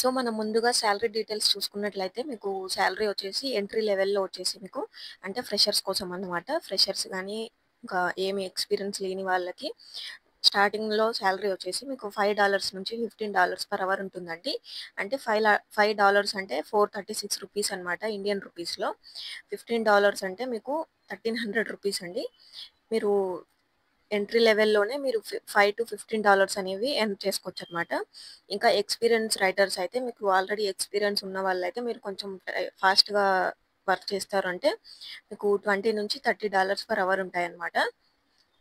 So, మనం ముందుగా salary details చూసుకున్నట్లయితే మీకు సాలరీ వచ్చేసి ఎంట్రీ లెవెల్‌లో వచ్చేసి మీకు అంటే ఫ్రెషర్స్ కోసం అన్నమాట. ఫ్రెషర్స్ గానీ, ఇంకా ఏమి ఎక్స్‌పీరియన్స్ లేని వాళ్ళకి స్టార్టింగ్‌లో సాలరీ వచ్చేసి మీకు $5 నుంచి $15 పర్ అవర్ ఉంటుందండి. అంటే $5 అంటే రూ. 436 అనమాట ఇండియన్ రూపీస్‌లో. $15 అంటే మీకు రూ. 1300 అండి. మీరు ఎంట్రీ లెవెల్‌లోనే మీరు 5-15 అనేవి ఎర్న్ చేసుకోవచ్చనమాట. ఇంకా ఎక్స్‌పీరియన్స్ రైటర్స్ అయితే మీకు ఆల్రెడీ ఎక్స్‌పీరియన్స్ ఉన్న వాళ్ళైతే మీరు కొంచెం ఫాస్ట్‌గా వర్క్ చేస్తారు అంటే మీకు $20-30 పర్ అవర్ ఉంటాయన్నమాట.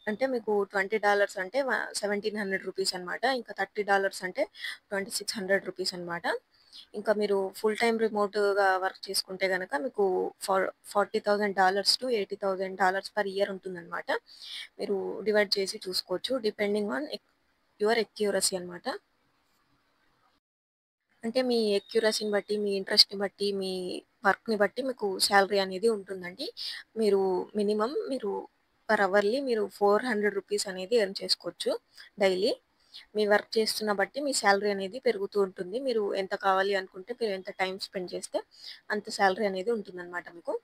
అంటే మీకు $20 అంటే రూ. 1700 అనమాట. ఇంకా $30 అంటే రూ. 2600 అనమాట. ఇంకా మీరు ఫుల్ టైమ్ రిమోట్‌గా వర్క్ చేసుకుంటే గనక మీకు $40,000-80,000 పర్ ఇయర్ ఉంటుందన్నమాట. మీరు డివైడ్ చేసి చూసుకోవచ్చు. డిపెండింగ్ ఆన్ యువర్ అక్యురసీ అనమాట. అంటే మీ అక్యురసీని బట్టి, మీ ఇంట్రెస్ట్‌ని బట్టి, మీ వర్క్‌ని బట్టి మీకు సాలరీ అనేది ఉంటుందండి. మీరు మీరు పర్ అవర్‌లీ మీరు రూ. 400 అనేది ఎర్న్ చేసుకోవచ్చు డైలీ. మీ వర్క్ చేస్తున్న బట్టి మీ సాలరీ అనేది పెరుగుతూ ఉంటుంది. మీరు ఎంత కావాలి అనుకుంటే, మీరు ఎంత టైమ్ స్పెండ్ చేస్తే అంత సాలరీ అనేది ఉంటుందన్నమాట మీకు.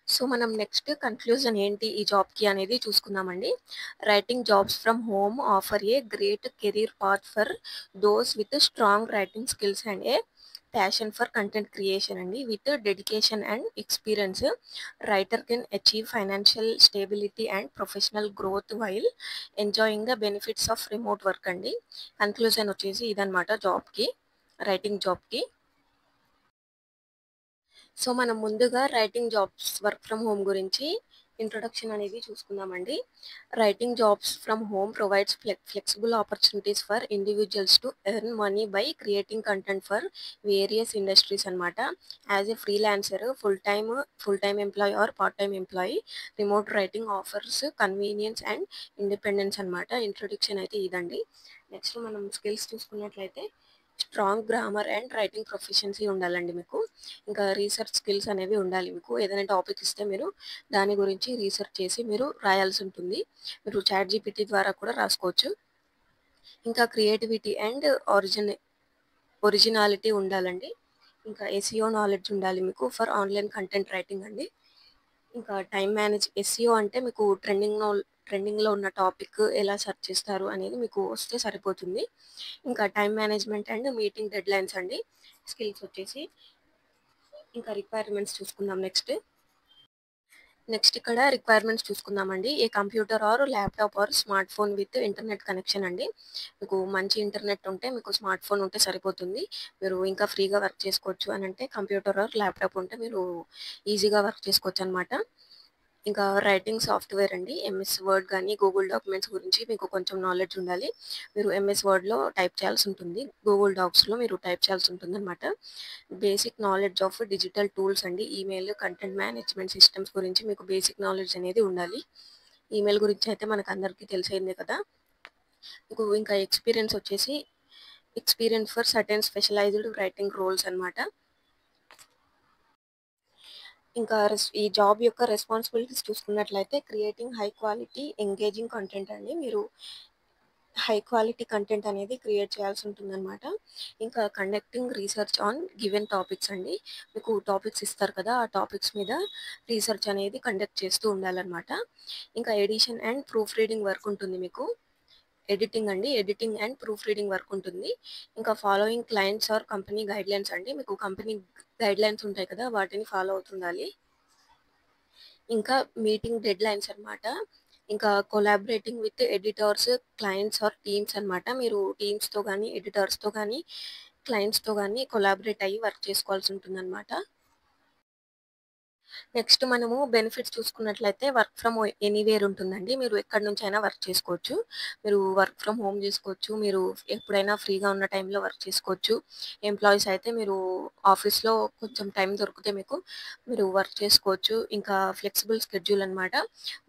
సో, మనం నెక్స్ట్ కన్‌క్లూజన్ ఏంటి ఈ జాబ్‌కి అనేది చూసుకుందామండి. Writing jobs from home offer a great career path for those with strong writing skills and a passion for content creation అండి. With dedication and experience writer can achieve financial stability and professional growth while enjoying the benefits of remote work అండి. Conclusion వచ్చేసి ఇదనమాట జాబ్‌కి, writing జాబ్‌కి. So, మనం ముందుగా writing jobs work from home గురించి introduction అనేది చూసుకుందామండి. Writing jobs from home provides flexible opportunities for individuals to earn money by creating content for various industries అనమాట. As a freelancer, full time employee or part time employee, remote writing offers convenience and independence అనమాట. Introduction అయితే ఇదండి. Next మనం skills చూసుకున్నట్లయితే strong grammar and writing proficiency ఉండాలండి మీకు. ఇంకా research skills అనేవి ఉండాలి మీకు. ఏదైనా టాపిక్ ఇస్తే మీరు దాని గురించి రీసెర్చ్ చేసి మీరు రాయాల్సి ఉంటుంది. మీరు చాట్‌జీపీటీ ద్వారా కూడా రాసుకోవచ్చు. ఇంకా క్రియేటివిటీ అండ్ ఒరిజినాలిటీ ఉండాలండి. ఇంకా ఎస్ఈఓ నాలెడ్జ్ ఉండాలి మీకు ఫర్ ఆన్‌లైన్ కంటెంట్ రైటింగ్ అండి. ఇంకా ఎస్ఈఓ అంటే మీకు ట్రెండింగ్‌లో ఉన్న టాపిక్ ఎలా సెర్చ్ చేస్తారు అనేది మీకు వస్తే సరిపోతుంది. ఇంకా time management and meeting deadlines అండి. స్కిల్స్ వచ్చేసి ఇంకా రిక్వైర్మెంట్స్ చూసుకుందాం నెక్స్ట్. నెక్స్ట్ ఇక్కడ రిక్వైర్మెంట్స్ చూసుకుందామండి. A computer or laptop or smart phone with internet connection అండి. మీకు మంచి ఇంటర్నెట్ ఉంటే మీకు స్మార్ట్ ఫోన్ ఉంటే సరిపోతుంది. మీరు ఇంకా ఫ్రీగా వర్క్ చేసుకోవచ్చు అనంటే కంప్యూటర్ ఆర్ ల్యాప్‌టాప్ ఉంటే మీరు ఈజీగా వర్క్ చేసుకోవచ్చనమాట. ఇంకా రైటింగ్ సాఫ్ట్‌వేర్ అండి. ఎంఎస్ వర్డ్ గానీ, గూగుల్ డాక్యుమెంట్స్ గురించి మీకు కొంచెం నాలెడ్జ్ ఉండాలి. మీరు ఎంఎస్ వర్డ్‌లో టైప్ చేయాల్సి ఉంటుంది. గూగుల్ డాక్స్‌లో మీరు టైప్ చేయాల్సి ఉంటుందనమాట. Basic knowledge of digital tools అండి. ఈమెయిల్, కంటెంట్ మేనేజ్‌మెంట్ సిస్టమ్స్ గురించి మీకు బేసిక్ నాలెడ్జ్ అనేది ఉండాలి. ఈమెయిల్ గురించి అయితే మనకందరికీ తెలిసిందే కదా! మీకు ఇంకా experience for certain specialised writing roles అనమాట. ఇంకా ఈ జాబ్ యొక్క రెస్పాన్సిబిలిటీస్ చూసుకున్నట్లయితే creating high quality engaging content అండి. మీరు హై క్వాలిటీ కంటెంట్ అనేది క్రియేట్ చేయాల్సి ఉంటుందనమాట. ఇంకా conducting research on given topics అండి. మీకు టాపిక్స్ ఇస్తారు కదా! ఆ టాపిక్స్ మీద రీసెర్చ్ అనేది కండక్ట్ చేస్తూ ఉండాలనమాట. ఇంకా edition and proofreading work ఉంటుంది మీకు. Editing and proofreading work ఉంటుంది. ఇంకా following clients or company guidelines అండి. మీకు కంపెనీ గైడ్‌లైన్స్ ఉంటాయి కదా! వాటిని ఫాలో అవుతుండాలి. ఇంకా మీటింగ్ డెడ్‌లైన్స్ అనమాట. ఇంకా collaborating with editors, clients or teams అనమాట. మీరు టీమ్స్‌తో గానీ, ఎడిటర్స్‌తో గానీ, క్లయింట్స్‌తో గానీ కొలాబరేట్ అయ్యి వర్క్ చేసుకోవాల్సి ఉంటుందనమాట. నెక్స్ట్ మనము బెనిఫిట్స్ చూసుకున్నట్లయితే వర్క్ ఫ్రమ్ ఎనీవేర్ ఉంటుందండి. మీరు ఎక్కడి నుంచైనా వర్క్ చేసుకోవచ్చు. మీరు వర్క్ ఫ్రమ్ హోమ్ చేసుకోవచ్చు. మీరు ఎప్పుడైనా ఫ్రీగా ఉన్న టైంలో వర్క్ చేసుకోవచ్చు. ఎంప్లాయీస్ అయితే మీరు ఆఫీస్‌లో కొంచెం టైం దొరికితే మీకు మీరు వర్క్ చేసుకోవచ్చు. ఇంకా ఫ్లెక్సిబుల్ షెడ్యూల్ అనమాట.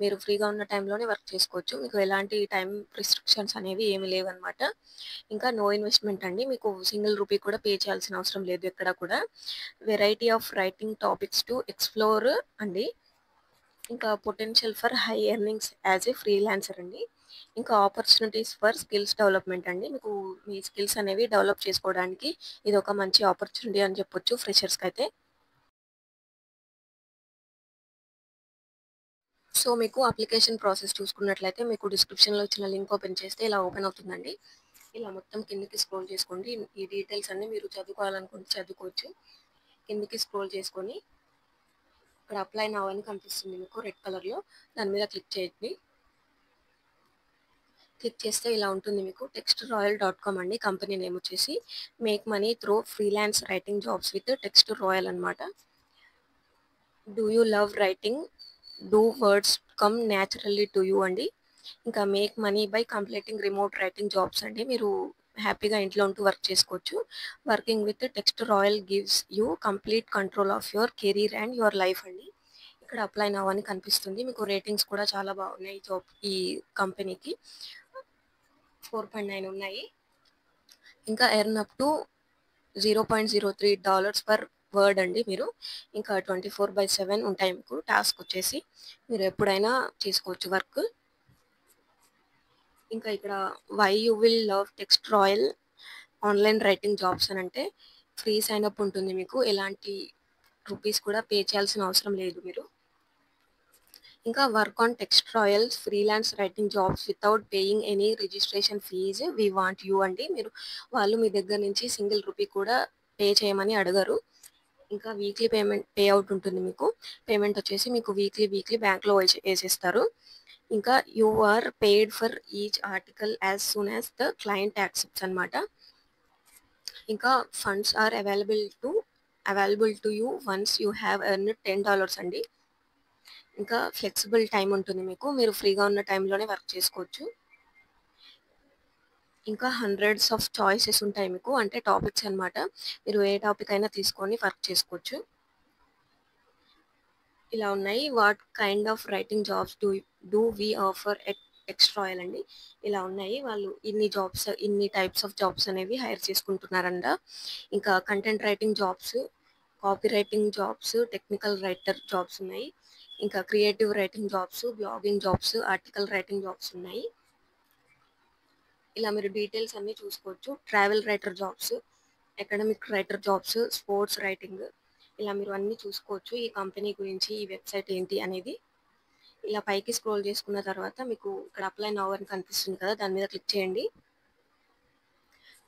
మీరు ఫ్రీగా ఉన్న టైంలోనే వర్క్ చేసుకోవచ్చు. మీకు ఎలాంటి టైం రిస్ట్రిక్షన్స్ అనేవి ఏమి లేవనమాట. ఇంకా నో ఇన్వెస్ట్‌మెంట్ అండి. మీకు సింగిల్ రూపీ కూడా పే చేయాల్సిన అవసరం లేదు ఎక్కడ కూడా. Variety of writing topics to explore అండి. ఇంకా potential for high earnings as a freelancer అండి. ఇంకా ఆపర్చునిటీస్ ఫర్ స్కిల్స్ డెవలప్‌మెంట్ అండి. మీకు మీ స్కిల్స్ అనేవి డెవలప్ చేసుకోవడానికి ఇదొక మంచి ఆపర్చునిటీ అని చెప్పొచ్చు ఫ్రెషర్స్‌కైతే. సో, మీకు అప్లికేషన్ ప్రాసెస్ చూసుకున్నట్లయితే మీకు డిస్క్రిప్షన్‌లో ఇచ్చిన లింక్ ఓపెన్ చేస్తే ఇలా ఓపెన్ అవుతుందండి. ఇలా మొత్తం కిందకి స్క్రోల్ చేసుకోండి. ఈ డీటెయిల్స్ అన్నీ మీరు చదువుకోవాలనుకుంటే చదువుకోవచ్చు. కిందకి స్క్రోల్ చేసుకొని ఇక్కడ అప్లై నౌ అని కనిపిస్తుంది మీకు రెడ్ కలర్‌లో. దాని మీద క్లిక్ చేయండి. క్లిక్ చేస్తే ఇలా ఉంటుంది మీకు. టెక్స్ట్‌రాయల్.కామ్ అండి కంపెనీ నేమ్ వచ్చేసి. Make money through freelance writing jobs with Text Royal అన్నమాట. Do you love writing? Do words come naturally to you అండి. ఇంకా make money by completing remote writing jobs అండి. మీరు హ్యాపీగా ఇంట్లో ఉంటూ వర్క్ చేసుకోవచ్చు. Working with Text Royal gives you complete control of your career and your life అండి. ఇక్కడ అప్లై నౌ అని కనిపిస్తుంది. మీకు రేటింగ్స్ కూడా చాలా బాగున్నాయి ఈ కంపెనీకి. 4.9 ఉన్నాయి. ఇంకా earn up to $0.03 per word అండి మీరు. ఇంకా 24/7 ఉంటాయి మీకు టాస్క్ వచ్చేసి. మీరు ఎప్పుడైనా చేసుకోవచ్చు వర్క్. ఇంకా ఇక్కడ why you will love Text Royal online writing jobs అని అంటే ఫ్రీ సైన్ అప్ ఉంటుంది మీకు. ఎలాంటి రూపీస్ కూడా పే చేయాల్సిన అవసరం లేదు మీరు. ఇంకా work on Text Royal's freelance writing jobs without paying any registration fees we want you అండి. వాళ్ళు మీ దగ్గర నుంచి సింగిల్ రూపీ కూడా పే చేయమని అడగరు. ఇంకా వీక్లీ పే అవుట్ ఉంటుంది మీకు. పేమెంట్ వచ్చేసి మీకు వీక్లీ బ్యాంక్‌లో ఏసేస్తారు. ఇంకా you are paid for each article as soon as the client accepts అన్నమాట. ఇంకా funds are available to you once you have earned $10 అండి. ఇంకా ఫ్లెక్సిబుల్ టైం ఉంటుంది మీకు. మీరు ఫ్రీగా ఉన్న టైంలోనే వర్క్ చేసుకోవచ్చు. ఇంకా హండ్రెడ్స్ ఆఫ్ చాయిసెస్ ఉంటాయి మీకు. అంటే టాపిక్స్ అన్నమాట. మీరు ఏ టాపిక్ అయినా తీసుకొని వర్క్ చేసుకోవచ్చు. ఇలా ఉన్నాయి. What kind of writing jobs do we offer at Text Royal అండి. ఇలా ఉన్నాయి. వాళ్ళు ఇన్ని టైప్స్ ఆఫ్ జాబ్స్ అనేవి హైర్ చేసుకుంటున్నారంట. ఇంకా content writing jobs, copy writing jobs, technical writer jobs ఉన్నాయి. ఇంకా creative writing jobs, blogging jobs, article writing jobs ఉన్నాయి. ఇలా మీరు డీటెయిల్స్ అన్నీ చూసుకోవచ్చు. Travel writer jobs, academic writer jobs, sports writing ఇలా మీరు అన్నీ చూసుకోవచ్చు. ఈ కంపెనీ గురించి, ఈ వెబ్సైట్ ఏంటి అనేది. ఇలా పైకి స్క్రోల్ చేసుకున్న తర్వాత మీకు ఇక్కడ అప్లై నౌ అని కనిపిస్తుంది కదా, దాని మీద క్లిక్ చేయండి.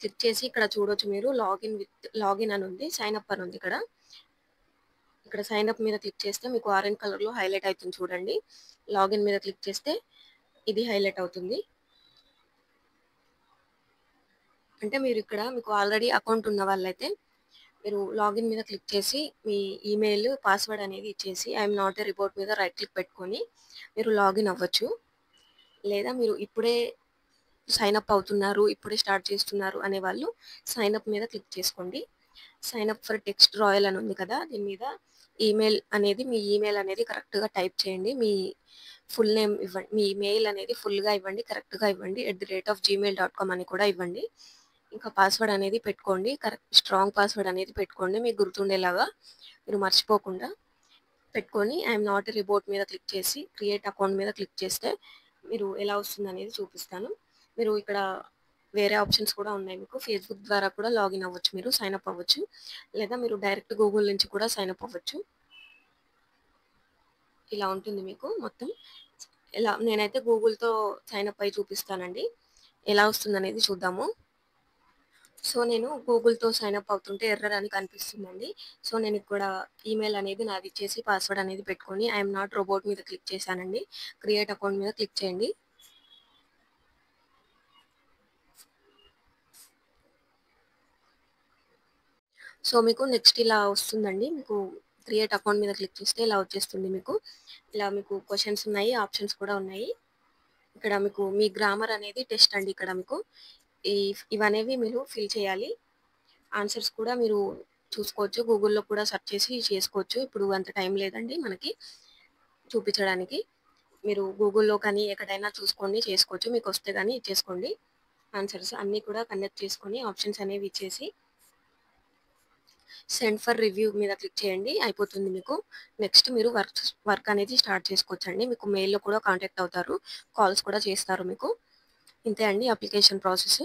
క్లిక్ చేసి ఇక్కడ చూడొచ్చు మీరు లాగిన్ అని ఉంది, సైన్ అప్ అని ఉంది ఇక్కడ. ఇక్కడ సైన్ అప్ మీద క్లిక్ చేస్తే మీకు ఆరెంజ్ కలర్‌లో హైలైట్ అవుతుంది చూడండి. లాగిన్ మీద క్లిక్ చేస్తే ఇది హైలైట్ అవుతుంది. అంటే మీకు ఆల్రెడీ అకౌంట్ ఉన్న వాళ్ళైతే మీరు లాగిన్ మీద క్లిక్ చేసి మీ ఈమెయిల్, పాస్వర్డ్ అనేది ఇచ్చేసి ఐఎమ్ నాట్ ఏ రిపోర్ట్ మీద రైట్ క్లిక్ పెట్టుకొని మీరు లాగిన్ అవ్వచ్చు. లేదా మీరు ఇప్పుడే సైన్ అప్ అవుతున్నారు, ఇప్పుడే స్టార్ట్ చేస్తున్నారు అనేవాళ్ళు సైన్ అప్ మీద క్లిక్ చేసుకోండి. Sign up for Text Royal అని ఉంది కదా, దీని మీద మీ ఈమెయిల్ అనేది కరెక్ట్‌గా టైప్ చేయండి. మీ ఫుల్ నేమ్ ఇవ్వండి. మీ మెయిల్ అనేది ఫుల్‌గా ఇవ్వండి, కరెక్ట్‌గా ఇవ్వండి. @gmail.com అని కూడా ఇవ్వండి. ఇంకా పాస్వర్డ్ అనేది పెట్టుకోండి. స్ట్రాంగ్ పాస్వర్డ్ అనేది పెట్టుకోండి. మీకు గుర్తుండేలాగా మీరు మర్చిపోకుండా పెట్టుకొని ఐఎమ్ నాట్ ఎ రిపోర్ట్ మీద క్లిక్ చేసి క్రియేట్ అకౌంట్ మీద క్లిక్ చేస్తే మీరు ఎలా వస్తుందనేది చూపిస్తాను. మీరు ఇక్కడ వేరే ఆప్షన్స్ కూడా ఉన్నాయి మీకు. ఫేస్‌బుక్ ద్వారా కూడా లాగిన్ అవ్వచ్చు మీరు. సైన్ అప్ అవ్వచ్చు. లేదా మీరు డైరెక్ట్ గూగుల్ నుంచి కూడా సైన్ అప్ అవ్వచ్చు. ఇలా ఉంటుంది మీకు మొత్తం. నేనైతే గూగుల్‌తో సైన్ అప్ అయ్యి చూపిస్తానండి. ఎలా వస్తుందనేది చూద్దాము. సో, నేను గూగుల్‌తో సైన్ అప్ అవుతుంటే ఎర్రర్ అని కనిపిస్తుందండి. సో, నేను ఇక్కడ ఈమెయిల్ అనేది నాది ఇచ్చేసి పాస్వర్డ్ అనేది పెట్టుకొని ఐఎమ్ నాట్ రోబోట్ మీద క్లిక్ చేశానండి. క్రియేట్ అకౌంట్ మీద క్లిక్ చేయండి. సో, మీకు నెక్స్ట్ ఇలా వస్తుందండి. మీకు క్రియేట్ అకౌంట్ మీద క్లిక్ చేస్తే ఇలా వచ్చేస్తుంది మీకు. ఇలా మీకు క్వెషన్స్ ఉన్నాయి, ఆప్షన్స్ కూడా ఉన్నాయి. ఇక్కడ మీకు మీ గ్రామర్ అనేది టెస్ట్ అండి ఇక్కడ మీకు. ఈ ఇవనేవి మీరు ఫిల్ చేయాలి. ఆన్సర్స్ కూడా మీరు చూసుకోవచ్చు. గూగుల్‌లో కూడా సెర్చ్ చేసి చేసుకోవచ్చు. ఇప్పుడు అంత టైం లేదండి మనకి చూపించడానికి. మీరు గూగుల్‌లో కానీ ఎక్కడైనా చూసుకొని చేసుకోవచ్చు. మీకొస్తే గాని ఇచ్చేసుకోండి. ఆన్సర్స్ అన్నీ కూడా కనెక్ట్ చేసుకొని ఆప్షన్స్ అనేవి ఇచ్చేసి సెండ్ ఫర్ రివ్యూ మీద క్లిక్ చేయండి. అయిపోతుంది మీకు. నెక్స్ట్ మీరు వర్క్ అనేది స్టార్ట్ చేసుకోవచ్చండి. మీకు మెయిల్‌లో కూడా కాంటాక్ట్ అవుతారు. కాల్స్ కూడా చేస్తారు మీకు. ఇంతే అండి అప్లికేషన్ ప్రాసెస్.